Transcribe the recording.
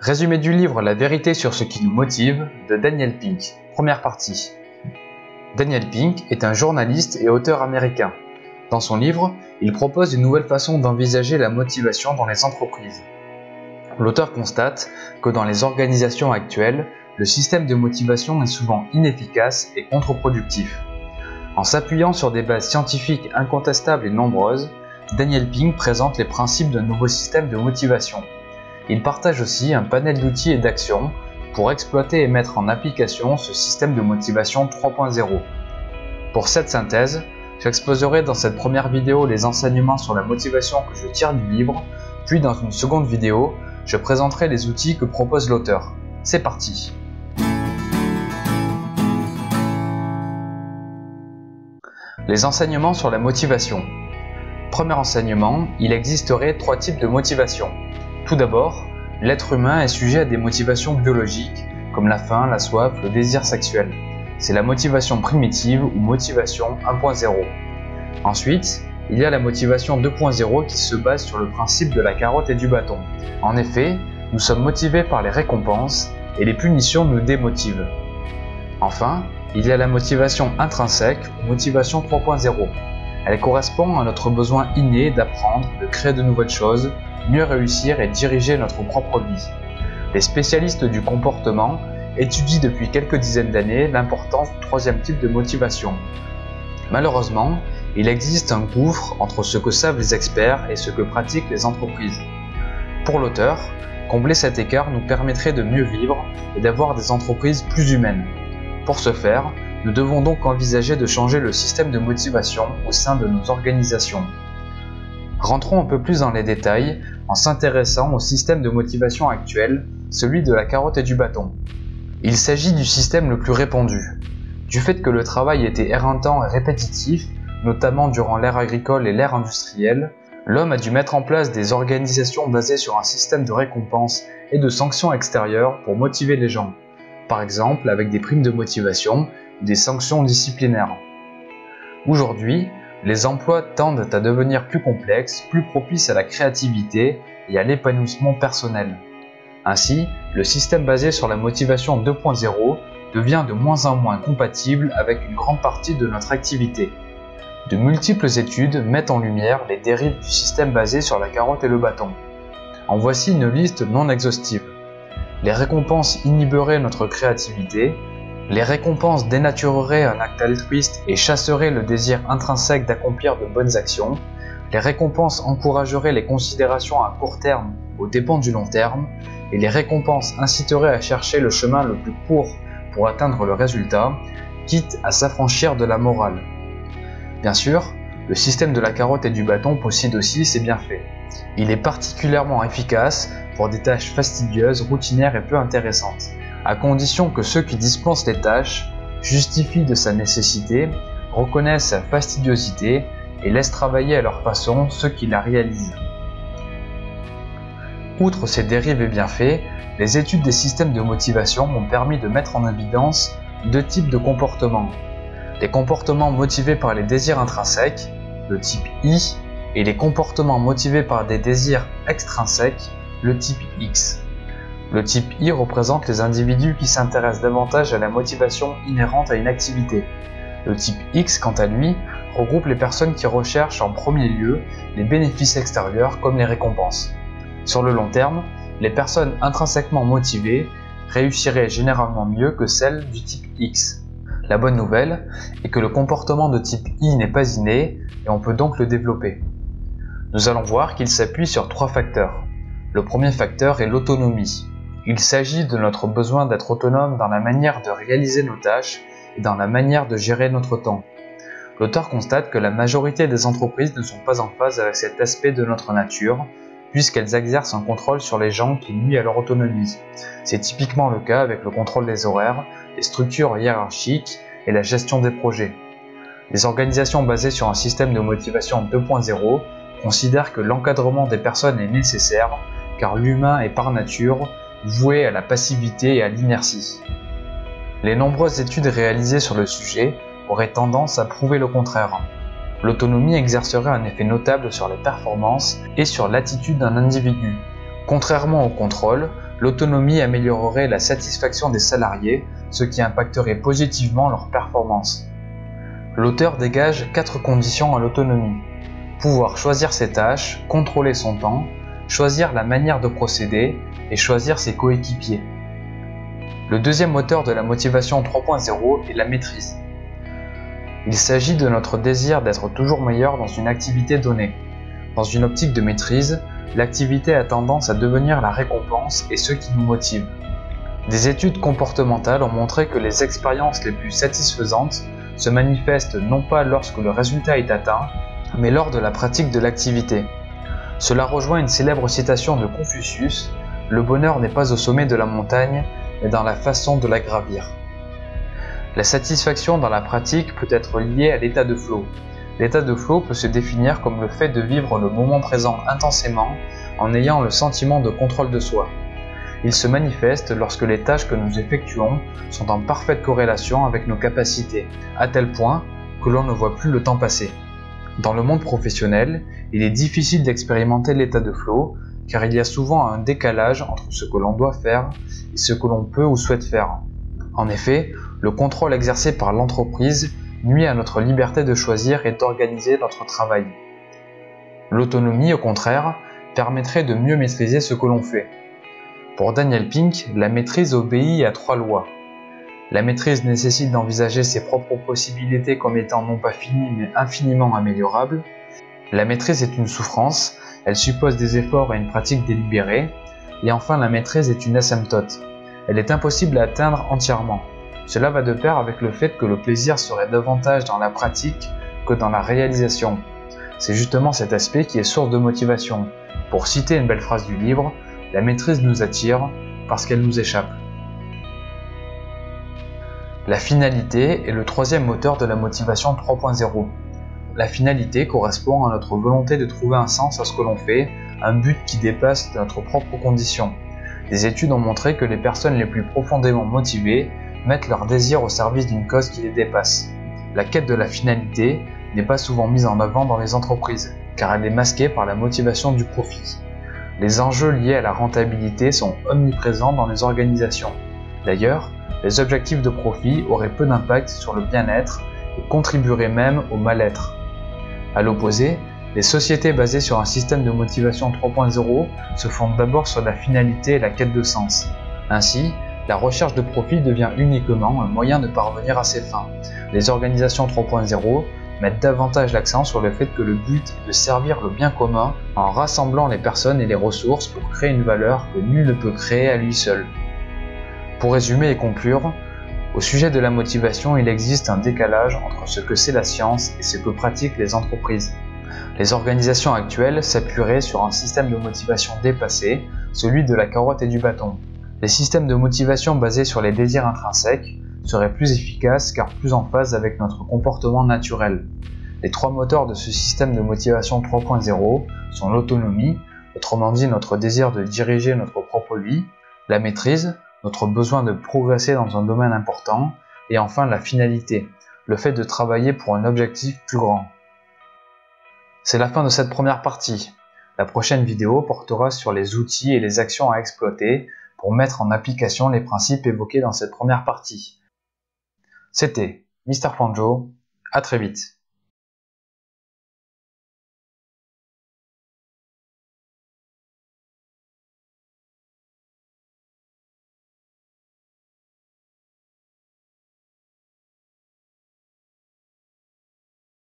Résumé du livre La vérité sur ce qui nous motive de Daniel Pink. Première partie. Daniel Pink est un journaliste et auteur américain. Dans son livre, il propose une nouvelle façon d'envisager la motivation dans les entreprises. L'auteur constate que dans les organisations actuelles, le système de motivation est souvent inefficace et contre-productif. En s'appuyant sur des bases scientifiques incontestables et nombreuses, Daniel Pink présente les principes d'un nouveau système de motivation. Il partage aussi un panel d'outils et d'actions pour exploiter et mettre en application ce système de motivation 3.0. Pour cette synthèse, j'exposerai dans cette première vidéo les enseignements sur la motivation que je tire du livre, puis dans une seconde vidéo, je présenterai les outils que propose l'auteur. C'est parti! Les enseignements sur la motivation. Premier enseignement, il existerait 3 types de motivation. Tout d'abord, l'être humain est sujet à des motivations biologiques, comme la faim, la soif, le désir sexuel. C'est la motivation primitive ou motivation 1.0. Ensuite, il y a la motivation 2.0 qui se base sur le principe de la carotte et du bâton. En effet, nous sommes motivés par les récompenses et les punitions nous démotivent. Enfin, il y a la motivation intrinsèque ou motivation 3.0. Elle correspond à notre besoin inné d'apprendre, de créer de nouvelles choses, mieux réussir et diriger notre propre vie. Les spécialistes du comportement étudient depuis quelques dizaines d'années l'importance du 3e type de motivation. Malheureusement, il existe un gouffre entre ce que savent les experts et ce que pratiquent les entreprises. Pour l'auteur, combler cet écart nous permettrait de mieux vivre et d'avoir des entreprises plus humaines. Pour ce faire, nous devons donc envisager de changer le système de motivation au sein de nos organisations. Rentrons un peu plus dans les détails en s'intéressant au système de motivation actuel, celui de la carotte et du bâton. Il s'agit du système le plus répandu. Du fait que le travail était éreintant et répétitif, notamment durant l'ère agricole et l'ère industrielle, l'homme a dû mettre en place des organisations basées sur un système de récompenses et de sanctions extérieures pour motiver les gens, par exemple avec des primes de motivation ou des sanctions disciplinaires. Aujourd'hui, les emplois tendent à devenir plus complexes, plus propices à la créativité et à l'épanouissement personnel. Ainsi, le système basé sur la motivation 2.0 devient de moins en moins compatible avec une grande partie de notre activité. De multiples études mettent en lumière les dérives du système basé sur la carotte et le bâton. En voici une liste non exhaustive. Les récompenses inhiberaient notre créativité. Les récompenses dénatureraient un acte altruiste et chasseraient le désir intrinsèque d'accomplir de bonnes actions. Les récompenses encourageraient les considérations à court terme aux dépens du long terme. Et les récompenses inciteraient à chercher le chemin le plus court pour atteindre le résultat, quitte à s'affranchir de la morale. Bien sûr, le système de la carotte et du bâton possède aussi ses bienfaits. Il est particulièrement efficace pour des tâches fastidieuses, routinières et peu intéressantes, à condition que ceux qui dispensent les tâches justifient de sa nécessité, reconnaissent sa fastidiosité et laissent travailler à leur façon ceux qui la réalisent. Outre ces dérives et bienfaits, les études des systèmes de motivation ont permis de mettre en évidence 2 types de comportements. Les comportements motivés par les désirs intrinsèques, le type I, et les comportements motivés par des désirs extrinsèques, le type X. Le type I représente les individus qui s'intéressent davantage à la motivation inhérente à une activité. Le type X, quant à lui, regroupe les personnes qui recherchent en premier lieu les bénéfices extérieurs comme les récompenses. Sur le long terme, les personnes intrinsèquement motivées réussiraient généralement mieux que celles du type X. La bonne nouvelle est que le comportement de type I n'est pas inné et on peut donc le développer. Nous allons voir qu'il s'appuie sur 3 facteurs. Le premier facteur est l'autonomie. Il s'agit de notre besoin d'être autonome dans la manière de réaliser nos tâches et dans la manière de gérer notre temps. L'auteur constate que la majorité des entreprises ne sont pas en phase avec cet aspect de notre nature, puisqu'elles exercent un contrôle sur les gens qui nuit à leur autonomie. C'est typiquement le cas avec le contrôle des horaires, les structures hiérarchiques et la gestion des projets. Les organisations basées sur un système de motivation 2.0 considèrent que l'encadrement des personnes est nécessaire, car l'humain est par nature voué à la passivité et à l'inertie. Les nombreuses études réalisées sur le sujet auraient tendance à prouver le contraire. L'autonomie exercerait un effet notable sur les performances et sur l'attitude d'un individu. Contrairement au contrôle, L'autonomie améliorerait la satisfaction des salariés, ce qui impacterait positivement leur performance. L'auteur dégage 4 conditions à l'autonomie. Pouvoir choisir ses tâches, contrôler son temps, choisir la manière de procéder et choisir ses coéquipiers. Le deuxième moteur de la motivation 3.0 est la maîtrise. Il s'agit de notre désir d'être toujours meilleur dans une activité donnée. Dans une optique de maîtrise, l'activité a tendance à devenir la récompense et ce qui nous motive. Des études comportementales ont montré que les expériences les plus satisfaisantes se manifestent non pas lorsque le résultat est atteint, mais lors de la pratique de l'activité. Cela rejoint une célèbre citation de Confucius: « Le bonheur n'est pas au sommet de la montagne, mais dans la façon de la gravir ». La satisfaction dans la pratique peut être liée à l'état de flow. L'état de flow peut se définir comme le fait de vivre le moment présent intensément en ayant le sentiment de contrôle de soi. Il se manifeste lorsque les tâches que nous effectuons sont en parfaite corrélation avec nos capacités, à tel point que l'on ne voit plus le temps passer. Dans le monde professionnel, il est difficile d'expérimenter l'état de flow car il y a souvent un décalage entre ce que l'on doit faire et ce que l'on peut ou souhaite faire. En effet, le contrôle exercé par l'entreprise nuit à notre liberté de choisir et d'organiser notre travail. L'autonomie, au contraire, permettrait de mieux maîtriser ce que l'on fait. Pour Daniel Pink, la maîtrise obéit à 3 lois. La maîtrise nécessite d'envisager ses propres possibilités comme étant non pas finies mais infiniment améliorables. La maîtrise est une souffrance, elle suppose des efforts et une pratique délibérée. Et enfin, la maîtrise est une asymptote. Elle est impossible à atteindre entièrement. Cela va de pair avec le fait que le plaisir serait davantage dans la pratique que dans la réalisation. C'est justement cet aspect qui est source de motivation. Pour citer une belle phrase du livre, la maîtrise nous attire parce qu'elle nous échappe. La finalité est le troisième moteur de la motivation 3.0. La finalité correspond à notre volonté de trouver un sens à ce que l'on fait, un but qui dépasse notre propre condition. Des études ont montré que les personnes les plus profondément motivées mettent leur désir au service d'une cause qui les dépasse. La quête de la finalité n'est pas souvent mise en avant dans les entreprises, car elle est masquée par la motivation du profit. Les enjeux liés à la rentabilité sont omniprésents dans les organisations. D'ailleurs, les objectifs de profit auraient peu d'impact sur le bien-être et contribueraient même au mal-être. À l'opposé, les sociétés basées sur un système de motivation 3.0 se fondent d'abord sur la finalité et la quête de sens. Ainsi, la recherche de profit devient uniquement un moyen de parvenir à ses fins. Les organisations 3.0 mettent davantage l'accent sur le fait que le but est de servir le bien commun en rassemblant les personnes et les ressources pour créer une valeur que nul ne peut créer à lui seul. Pour résumer et conclure, au sujet de la motivation, il existe un décalage entre ce que c'est la science et ce que pratiquent les entreprises. Les organisations actuelles s'appuieraient sur un système de motivation dépassé, celui de la carotte et du bâton. Les systèmes de motivation basés sur les désirs intrinsèques seraient plus efficaces car plus en phase avec notre comportement naturel. Les 3 moteurs de ce système de motivation 3.0 sont l'autonomie, autrement dit notre désir de diriger notre propre vie, la maîtrise, notre besoin de progresser dans un domaine important, et enfin la finalité, le fait de travailler pour un objectif plus grand. C'est la fin de cette première partie. La prochaine vidéo portera sur les outils et les actions à exploiter pour mettre en application les principes évoqués dans cette première partie. C'était Mr. Fanjo, à très vite.